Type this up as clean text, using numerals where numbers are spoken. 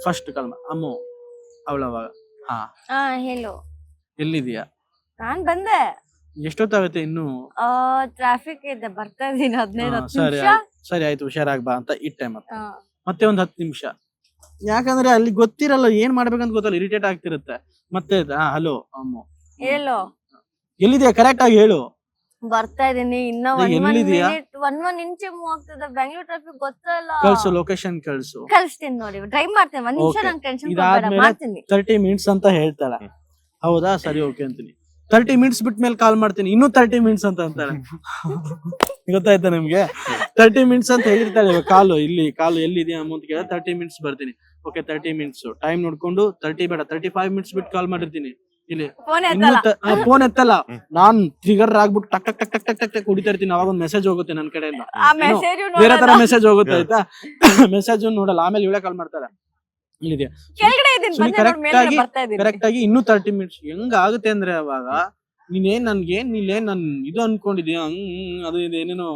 First call ಅಮ್ಮು ಅವಳವಾಗ ಹಾ ಹಾ ಹೇಳು. ಎಲ್ಲಿದೀಯಾ? ನಾನ್ ಬಂದೆ. ಎಷ್ಟೊತ್ತಾಗುತ್ತೆ ಇನ್ನು? ಟ್ರಾಫಿಕ್ ಇದೆ, ಬರ್ತಾ ಇದೀನಿ. 15 ಸರಿ ನಿಮಿಷ. ಸರಿ ಆಯ್ತು, ಹುಷಾರಾಗಿ ಬಾ ಅಂತ ಇಟ್ಟೆ. ಮತ್ತೆ ಒಂದ್ 10 ನಿಮಿಷ, ಯಾಕಂದ್ರೆ ಅಲ್ಲಿ ಗೊತ್ತಿರಲ್ಲ ಏನ್ ಮಾಡ್ಬೇಕಂತ ಗೊತ್ತಲ್ಲ, ಇರಿಟೇಟ್ ಆಗ್ತಿರುತ್ತೆ. ಮತ್ತೆ ಹಲೋ ಅಮ್ಮು ಹೇಳು. ಎಲ್ಲಿದ್ಯಾ ಕರೆಕ್ಟ್ ಆಗಿ ಹೇಳು. ಬರ್ತಾ ಇದೀನಿ. ಇನ್ನ ಎಲ್ಲಿದೀಯಾ? 1 ಇಂಚ್ ಮೂವ್ ಆಗ್ತದೆ. ಬೆಂಗಳೂರು ಟ್ರಾಫಿಕ್ ಗೊತ್ತಲ್ಲ. ಕಳ್ಸು, ಲೊಕೇಶನ್ ಕಳ್ಸು. ಕಳಿಸ್ತೀನಿ ನೋಡಿ, ಡ್ರೈವ್ ಮಾಡ್ತೇನೆ. 1 ನಿಮಿಷ, ನಂಗೆ ಟೆನ್ಷನ್ ಕೊಡಬೇಡ, ಮಾಡ್ತೀನಿ. 30 ಮಿನಿಟ್ಸ್ ಅಂತ ಹೇಳ್ತಾಳೆ. ಹೌದಾ, ಸರಿ ಓಕೆ ಅಂತೀನಿ. 30 ಮಿನಿಟ್ಸ್ ಬಿಟ್ಟ ಮೇಲೆ ಕಾಲ್ ಮಾಡ್ತೀನಿ, ಇನ್ನೂ 30 ಮಿನಿಟ್ಸ್ ಅಂತ ಅಂತಾಳೆ. ಗೊತ್ತಾಯ್ತಾ ನಿಮ್ಗೆ? 30 ಮಿನಿಟ್ಸ್ ಅಂತ ಹೇಳಿರ್ತಾಳೆ. ಕಾಲು ಎಲ್ಲಿದೆಯಾ ಅಮ್ಮ ಅಂತ ಕೇಳ, 30 ಮಿನಿಟ್ಸ್ ಬರ್ತೀನಿ. ಓಕೆ 30 ಮಿನಿಟ್ಸ್ ಟೈಮ್ ನೋಡ್ಕೊಂಡು 30 ಬೇಡ 35 ಮಿನಿಟ್ಸ್ ಬಿಟ್ಟು ಕಾಲ್ ಮಾಡಿರ್ತೀನಿ. ಇಲ್ಲಿ ಫೋನ್ ಎತ್ತಲ್ಲ. ನಾನ್ ಟ್ರಿಗರ್ ಆಗ್ಬಿಟ್ಟು ಟಕ್ ಟಕ್ ಟಕ್ ಟಕ್ ಟಕ್ ಟಕ್ ಟಕ್ ಹೊಡಿತಾ ಇರ್ತೀನಿ. ಅವಾಗ ಒಂದ್ ಮೆಸೇಜ್ ಹೋಗುತ್ತೆ ನನ್ ಕಡೆಯಿಂದ, ಬೇರೆ ತರ ಮೆಸೇಜ್ ಹೋಗುತ್ತೆ ಆಯ್ತಾ. ಮೆಸೇಜ್ ನೋಡಲ್ಲ, ಆಮೇಲೆ ಇವಳೆ ಕಾಲ್ ಮಾಡ್ತಾಳೆ. ಇಲ್ಲಿದೆ ಕರೆಕ್ಟ್ ಆಗಿ ಇನ್ನೂ 30 ಮಿನಿಟ್ಸ್. ಹೆಂಗ ಆಗುತ್ತೆ ಅಂದ್ರೆ ಅವಾಗ ನೀನೇನ್ ನನ್ ಇದು ಅನ್ಕೊಂಡಿದ್ಯಾ, ಅದು ಏನೇನೋ.